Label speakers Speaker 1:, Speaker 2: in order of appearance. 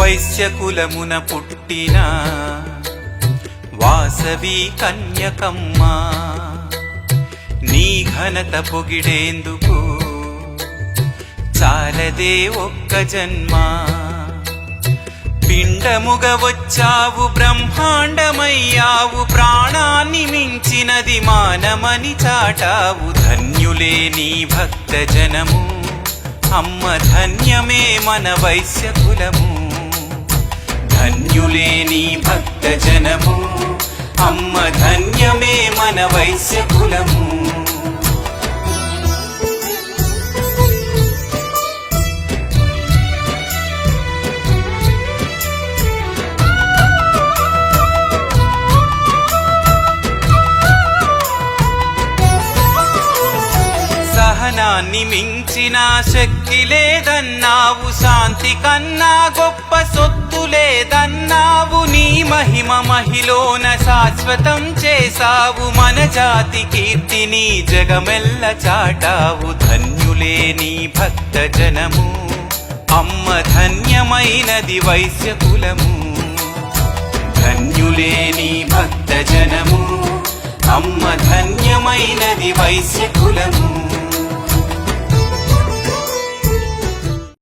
Speaker 1: వైశ్యకులమున పుట్టిన వాసవి కన్యకమ్మ, నీ ఘనత పొగిడేందుకు చాలదే ఒక్క జన్మ. పిండముగ వచ్చావు బ్రహ్మాండమయ్యావు, ప్రాణాన్ని మించినది మానమని చాటావు. ధన్యులే నీ భక్త జనము, అమ్మ ధన్యమే మన వైశ్యకులము. ధన్యులే నీ భక్త జనము, అమ్మ ధన్యమే మన వైశ్యకులము. సహనాన్ని మించిన శక్తి లేదన్నావు, శాంతి కన్నా గొప్ప సొత్తు లేదన్నావు. నీ మహిమ మహిలోన శాశ్వతం చేసావు, మన జాతి కీర్తిని జగమెల్ల చాటావు. ధన్యులే నీ భక్త జనము, అమ్మ ధన్యమైనది వైశ్యకులము. ధన్యులే నీ భక్త జనము, అమ్మ ధన్యమైనది వైశ్యకులము.